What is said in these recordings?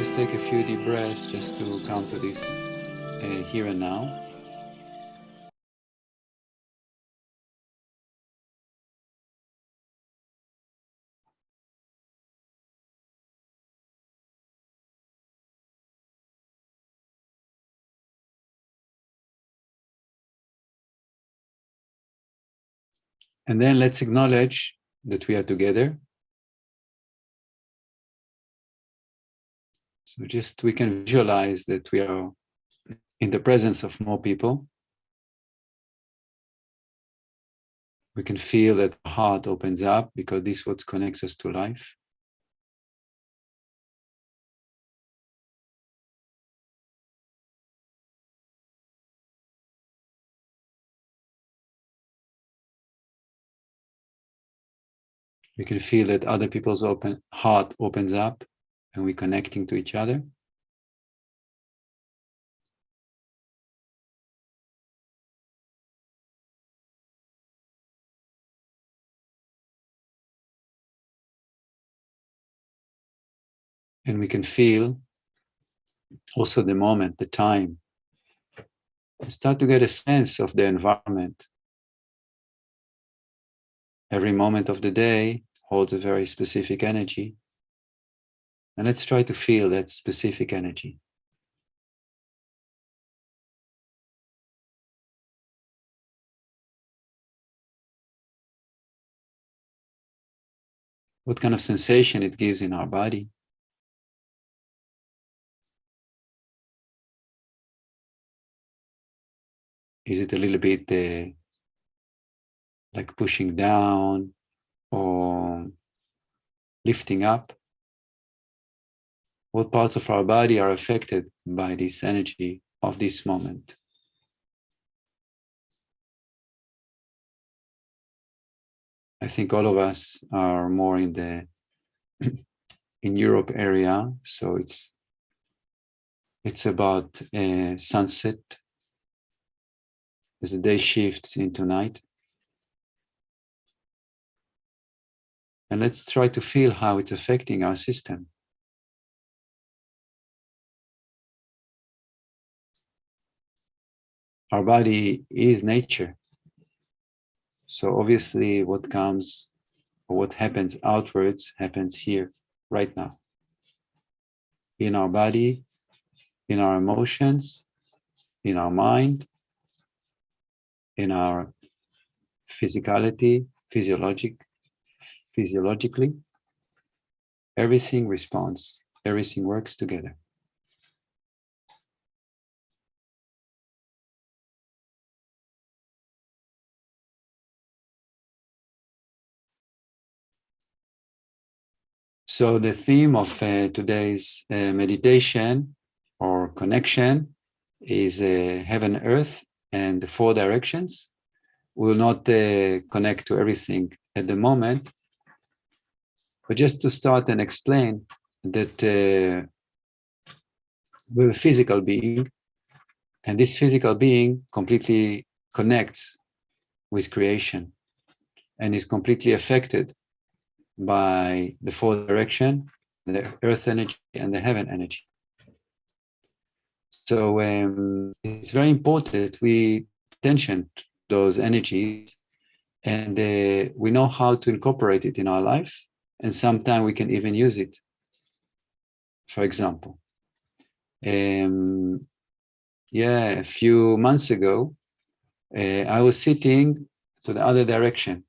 Just take a few deep breaths just to come to this here and now. And then let's acknowledge that we are together. So just we can visualize that we are in the presence of more people. We can feel that the heart opens up because this is what connects us to life. We can feel that other people's heart opens up and we're connecting to each other. And we can feel also the moment, the time. And start to get a sense of the environment. Every moment of the day holds a very specific energy. And let's try to feel that specific energy. What kind of sensation it gives in our body. Is it a little bit like pushing down or lifting up? What parts of our body are affected by this energy of this moment? I think all of us are more in the in Europe area, so it's about sunset as the day shifts into night. And let's try to feel how it's affecting our system. Our body is nature. So obviously what comes or what happens outwards happens here, right now. In our body, in our emotions, in our mind, in our physicality, physiologically, everything responds, everything works together. So the theme of today's meditation or connection is heaven, earth, and the four directions. We will not connect to everything at the moment, but just to start and explain that we're a physical being, and this physical being completely connects with creation and is completely affected by the four direction, the earth energy and the heaven energy. So it's very important we pay attention to those energies and we know how to incorporate it in our life, and sometimes we can even use it. For example, a few months ago, I was sitting to the other direction,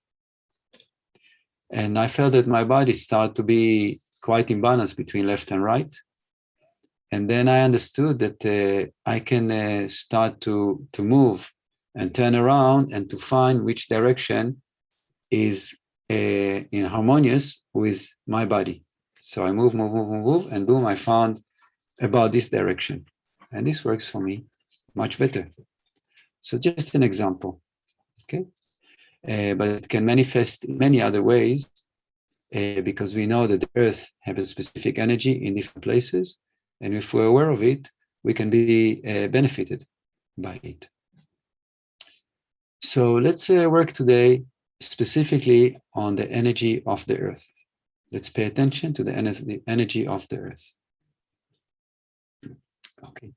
and I felt that my body started to be quite imbalanced between left and right. And then I understood that I can start to move and turn around and to find which direction is in harmonious with my body. So I move, and boom, I found about this direction. And this works for me much better. So just an example, okay? But it can manifest in many other ways because we know that the earth has a specific energy in different places. And if we're aware of it, we can be benefited by it. So let's work today specifically on the energy of the earth. Let's pay attention to the energy of the earth. Okay.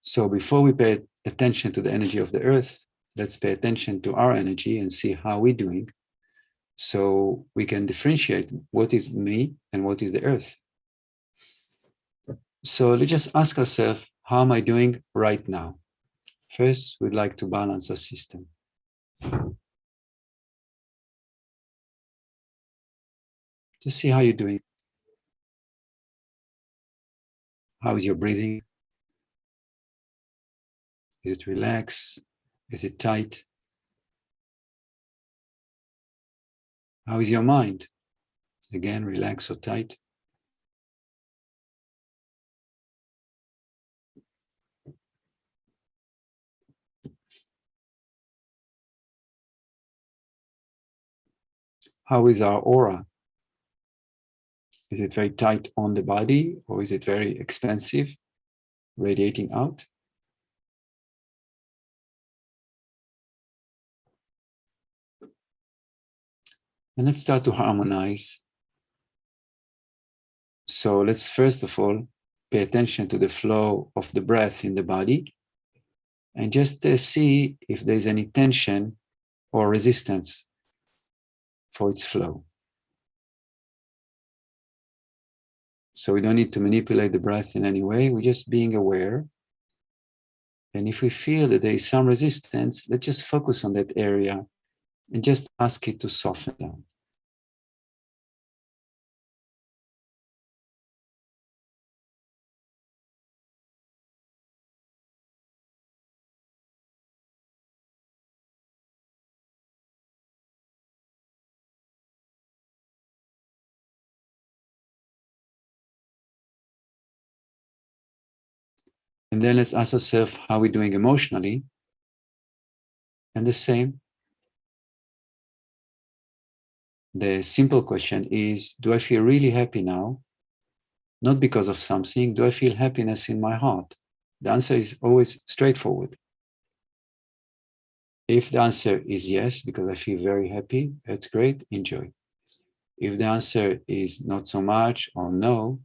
So before we pay attention to the energy of the earth, let's pay attention to our energy and see how we're doing, so we can differentiate what is me and what is the earth. So let's just ask ourselves, how am I doing right now? First, we'd like to balance our system. Just see how you're doing. How is your breathing? Is it relaxed? Is it tight? How is your mind? Again, relaxed or tight? How is our aura? Is it very tight on the body, or is it very expansive, radiating out? And let's start to harmonize. So let's first of all pay attention to the flow of the breath in the body, and just see if there's any tension or resistance for its flow. So we don't need to manipulate the breath in any way. We're just being aware. And if we feel that there is some resistance, let's just focus on that area and just ask it to soften down. And then let's ask ourselves how we're doing emotionally. And the same. The simple question is, do I feel really happy now? Not because of something. Do I feel happiness in my heart? The answer is always straightforward. If the answer is yes, because I feel very happy, that's great, enjoy. If the answer is not so much or no,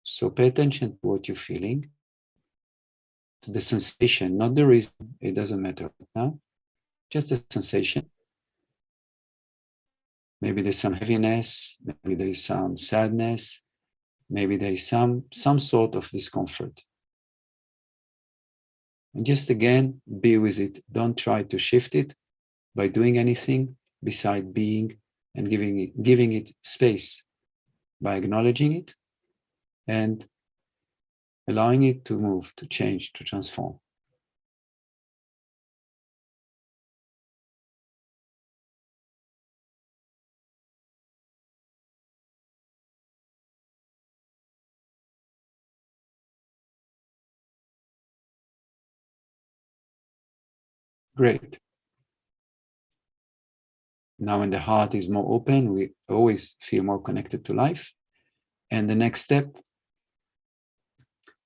so pay attention to what you're feeling, to the sensation, not the reason. It doesn't matter now, just the sensation. Maybe there's some heaviness, maybe there is some sadness, maybe there is some sort of discomfort. And just again, be with it. Don't try to shift it by doing anything beside being and giving it space, by acknowledging it and allowing it to move, to change, to transform. Great. Now, when the heart is more open, we always feel more connected to life. And the next step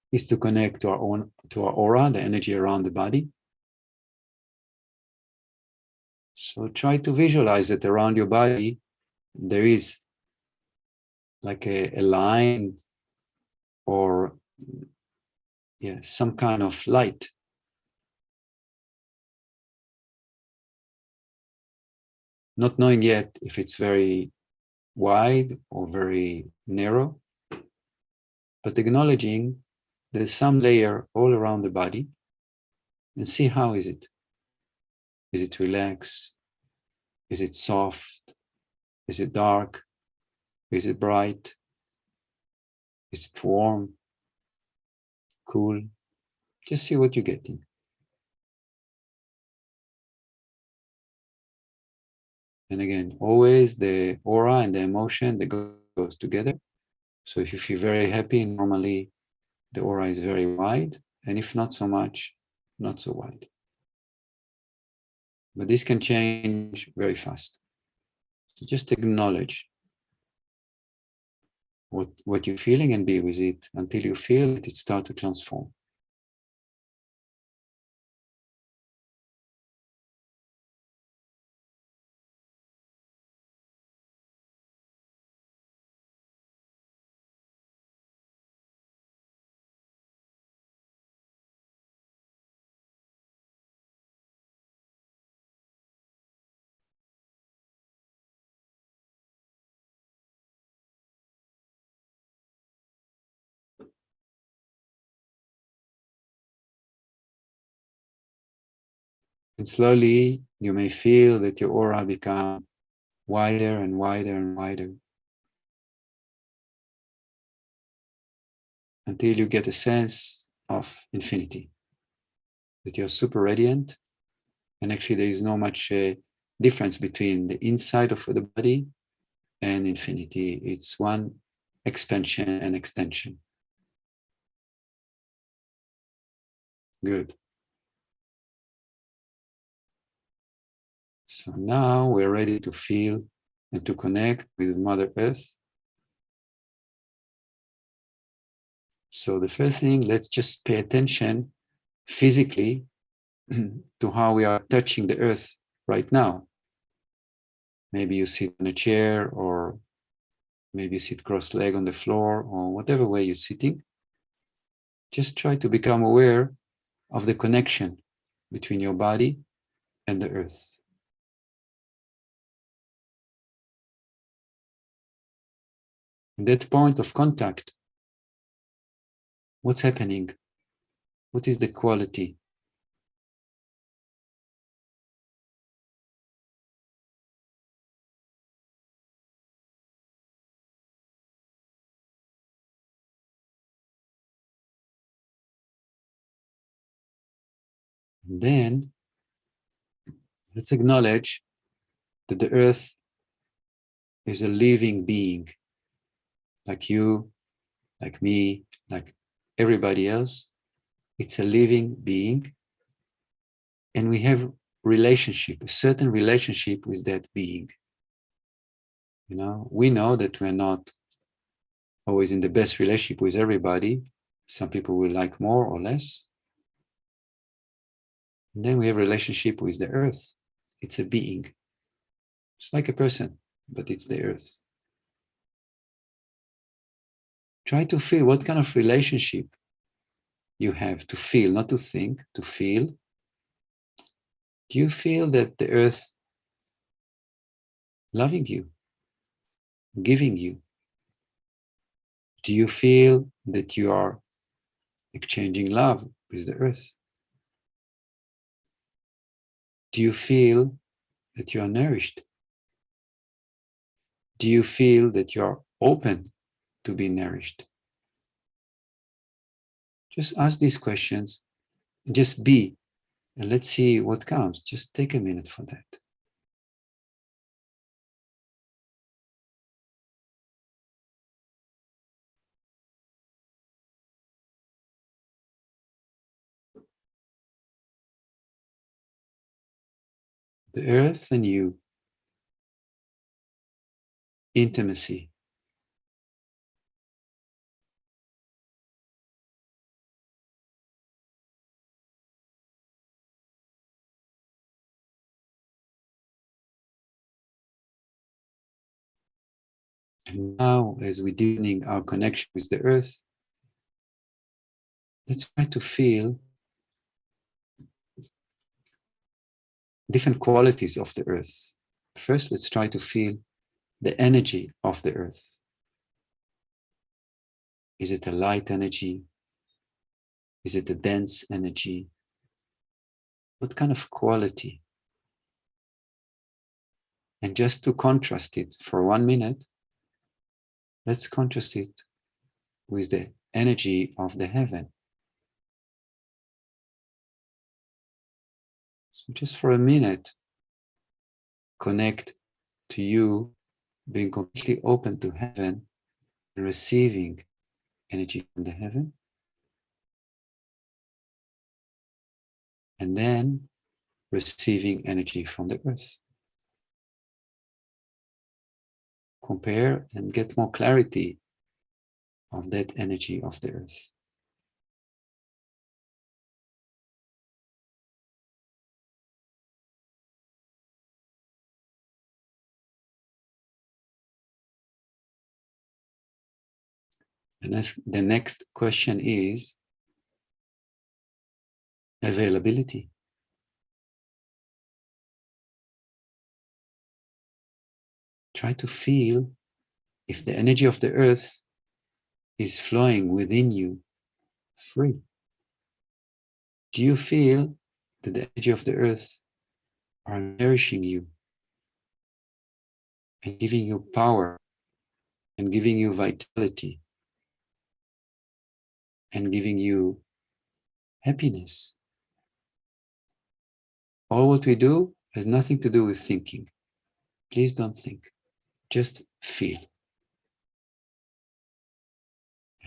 is to connect to our aura, the energy around the body. So try to visualize that around your body there is like a line, or some kind of light. Not knowing yet if it's very wide or very narrow, but acknowledging there's some layer all around the body, and see how is it. Is it relaxed? Is it soft? Is it dark? Is it bright? Is it warm? Cool? Just see what you're getting. And again, always the aura and the emotion that goes together. So if you feel very happy, normally the aura is very wide, and if not so much, not so wide. But this can change very fast. So just acknowledge what you're feeling and be with it until you feel that it starts to transform. And slowly you may feel that your aura becomes wider and wider and wider until you get a sense of infinity, that you're super radiant. And actually there is no much difference between the inside of the body and infinity. It's one expansion and extension. Good. So now we're ready to feel and to connect with Mother Earth. So the first thing, let's just pay attention physically to how we are touching the earth right now. Maybe you sit on a chair, or maybe you sit cross-legged on the floor, or whatever way you're sitting. Just try to become aware of the connection between your body and the earth. In that point of contact, what's happening? What is the quality? And then let's acknowledge that the earth is a living being, like you, like me, like everybody else. It's a living being, and we have relationship, a certain relationship with that being. You know, we know that we're not always in the best relationship with everybody. Some people will like more or less. And then we have a relationship with the earth. It's a being. It's like a person, but it's the earth. Try to feel what kind of relationship you have, to feel, not to think, to feel. Do you feel that the earth loving you, giving you? Do you feel that you are exchanging love with the earth? Do you feel that you are nourished? Do you feel that you are open to be nourished? Just ask these questions, just be, and let's see what comes. Just take a minute for that. The earth and you, intimacy. And now, as we're deepening our connection with the earth, let's try to feel different qualities of the earth. First, let's try to feel the energy of the earth. Is it a light energy? Is it a dense energy? What kind of quality? And just to contrast it for 1 minute, let's contrast it with the energy of the heaven. So just for a minute, connect to you being completely open to heaven and receiving energy from the heaven. And then receiving energy from the earth. Compare and get more clarity of that energy of the earth. And as the next question is availability. Try to feel if the energy of the earth is flowing within you free. Do you feel that the energy of the earth are nourishing you and giving you power and giving you vitality and giving you happiness. All what we do has nothing to do with thinking. Please don't think, just feel.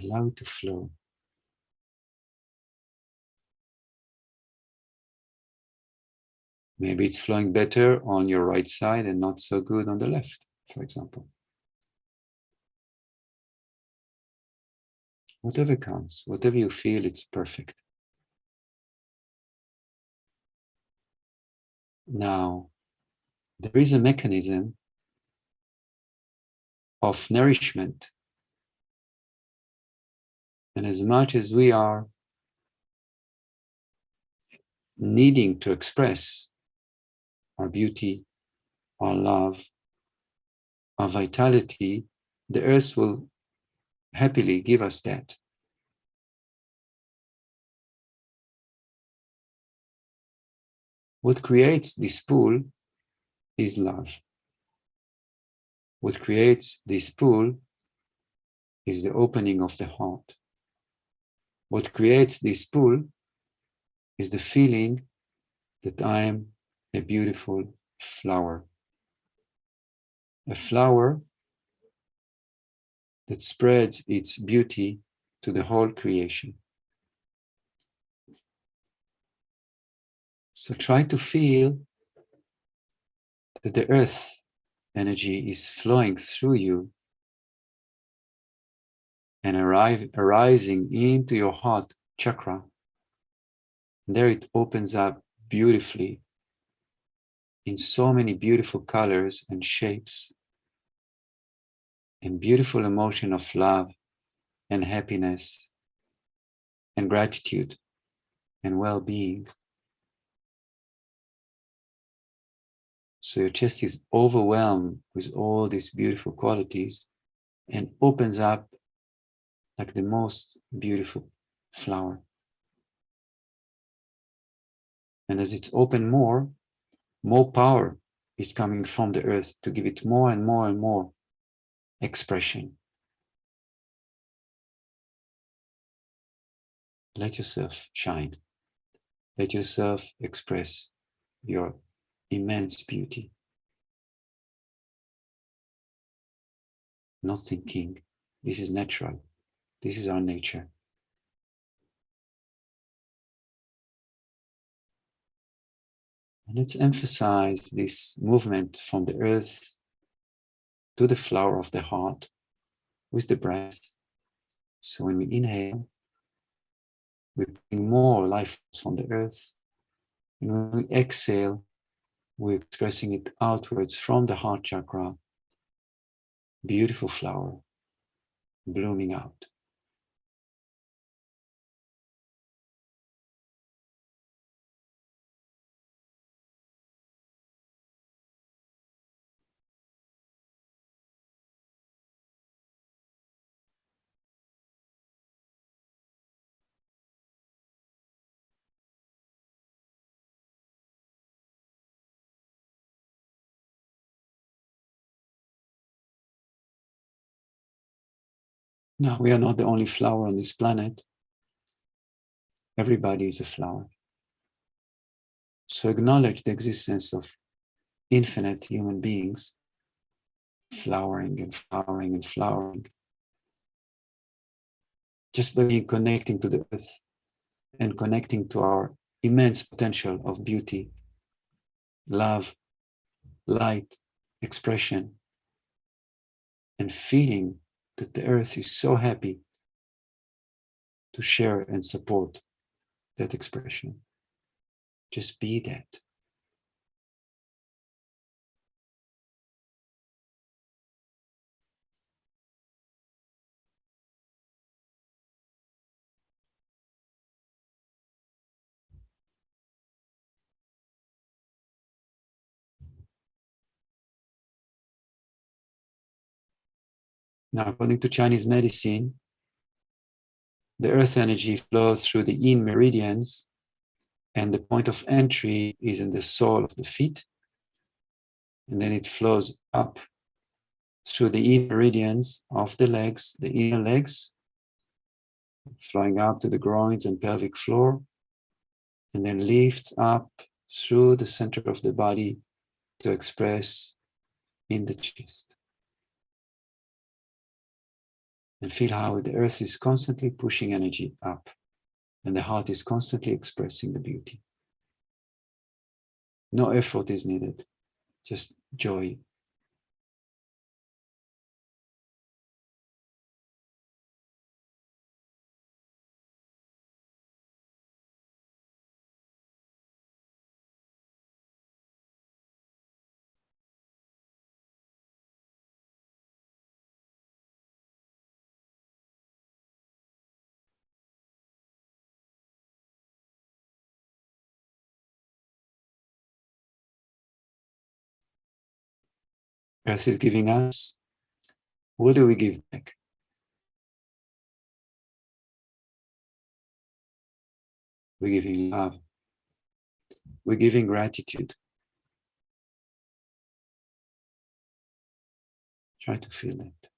Allow it to flow. Maybe it's flowing better on your right side and not so good on the left, for example. Whatever comes, whatever you feel, it's perfect. Now, there is a mechanism of nourishment. And as much as we are needing to express our beauty, our love, our vitality, the earth will happily give us that. What creates this pool is love. What creates this pool is the opening of the heart. What creates this pool is the feeling that I am a beautiful flower. A flower that spreads its beauty to the whole creation. So try to feel that the earth energy is flowing through you and arising into your heart chakra. And there it opens up beautifully in so many beautiful colors and shapes and beautiful emotion of love and happiness and gratitude and well-being. So your chest is overwhelmed with all these beautiful qualities and opens up like the most beautiful flower. And as it's open more power is coming from the earth to give it more and more and more expression. Let yourself shine. Let yourself express your immense beauty. Not thinking. This is natural. This is our nature. And let's emphasize this movement from the earth to the flower of the heart with the breath. So when we inhale, we bring more life from the earth. And when we exhale, we're expressing it outwards from the heart chakra. Beautiful flower blooming out. Now, we are not the only flower on this planet. Everybody is a flower. So acknowledge the existence of infinite human beings flowering and flowering and flowering. Just by being connecting to the earth and connecting to our immense potential of beauty, love, light, expression, and feeling that the earth is so happy to share and support that expression. Just be that. Now, according to Chinese medicine, the earth energy flows through the yin meridians, and the point of entry is in the sole of the feet. And then it flows up through the inner meridians of the legs, the inner legs, flowing up to the groins and pelvic floor, and then lifts up through the center of the body to express in the chest. And feel how the earth is constantly pushing energy up, and the heart is constantly expressing the beauty. No effort is needed, just joy. Earth is giving us. What do we give back? We're giving love. We're giving gratitude. Try to feel it.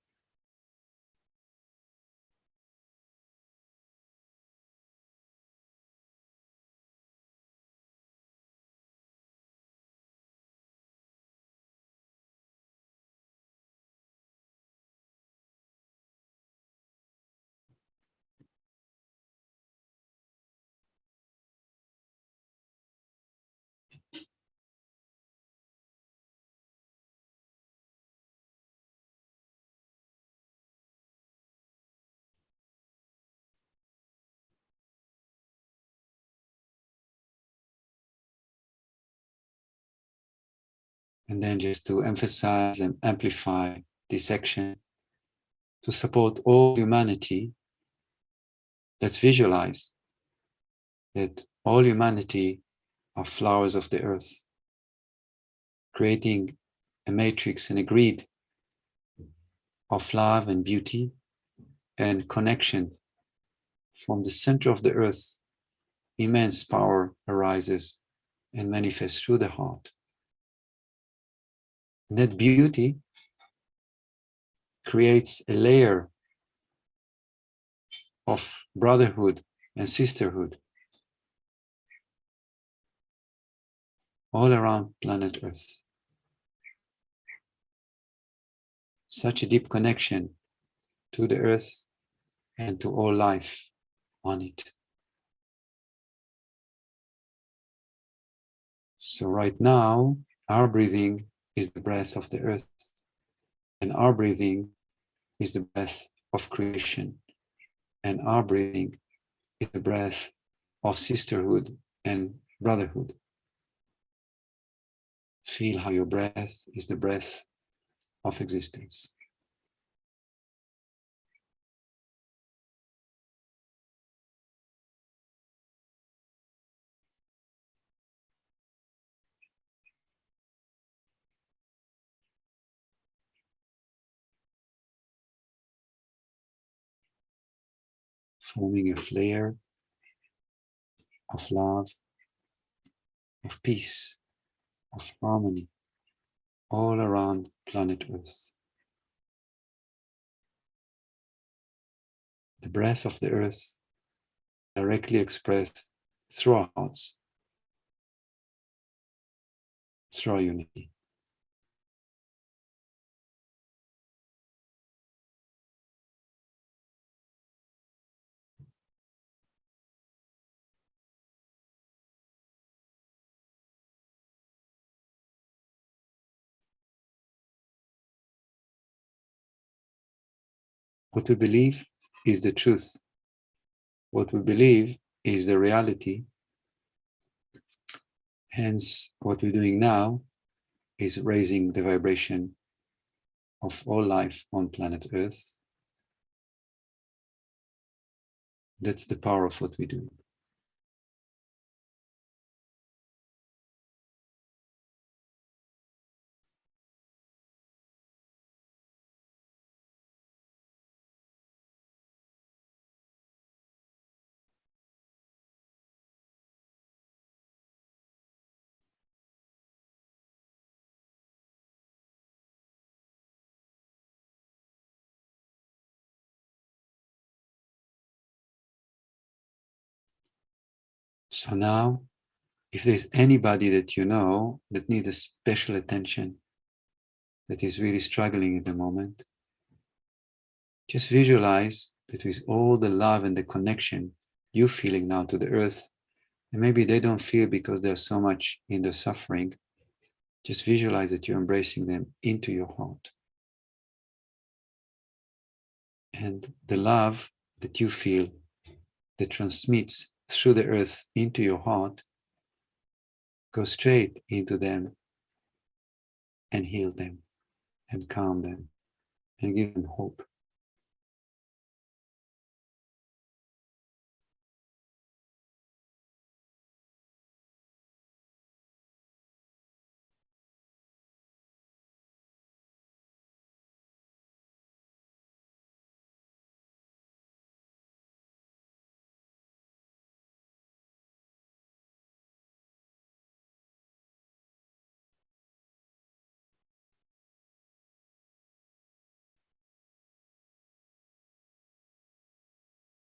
And then just to emphasize and amplify this action, to support all humanity, let's visualize that all humanity are flowers of the earth, creating a matrix and a grid of love and beauty and connection. From the center of the earth, immense power arises and manifests through the heart. And that beauty creates a layer of brotherhood and sisterhood all around planet Earth. Such a deep connection to the earth and to all life on it. So right now, our breathing is the breath of the earth, and our breathing is the breath of creation, and our breathing is the breath of sisterhood and brotherhood. Feel how your breath is the breath of existence. Forming a flare of love, of peace, of harmony all around planet Earth. The breath of the earth directly expressed through our hearts, through our unity. What we believe is the truth. What we believe is the reality. Hence, what we're doing now is raising the vibration of all life on planet Earth. That's the power of what we do. So now, if there's anybody that you know that needs a special attention, that is really struggling at the moment, just visualize that with all the love and the connection you're feeling now to the earth, and maybe they don't feel because they're so much in the suffering, just visualize that you're embracing them into your heart. And the love that you feel that transmits through the earth into your heart goes straight into them and heal them and calm them and give them hope.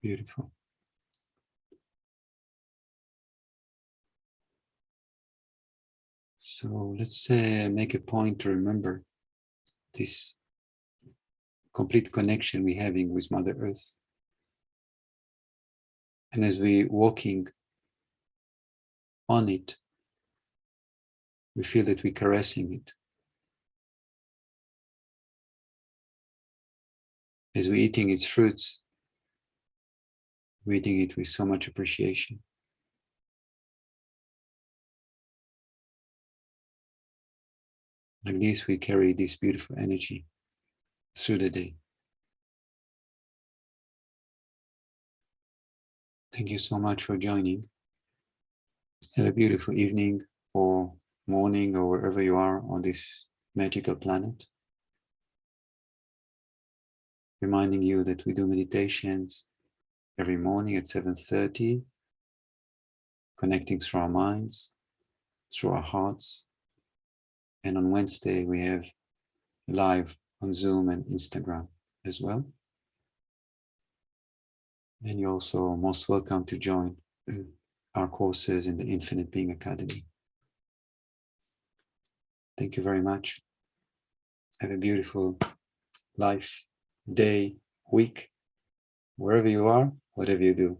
Beautiful. So let's make a point to remember this complete connection we're having with Mother Earth. And as we're walking on it, we feel that we're caressing it. As we're eating its fruits, we're eating it with so much appreciation. Like this, we carry this beautiful energy through the day. Thank you so much for joining. Have a beautiful evening or morning or wherever you are on this magical planet. Reminding you that we do meditations every morning at 7:30, connecting through our minds, through our hearts. And on Wednesday, we have live on Zoom and Instagram as well. And you're also most welcome to join our courses in the Infinite Being Academy. Thank you very much. Have a beautiful life, day, week, wherever you are, whatever you do.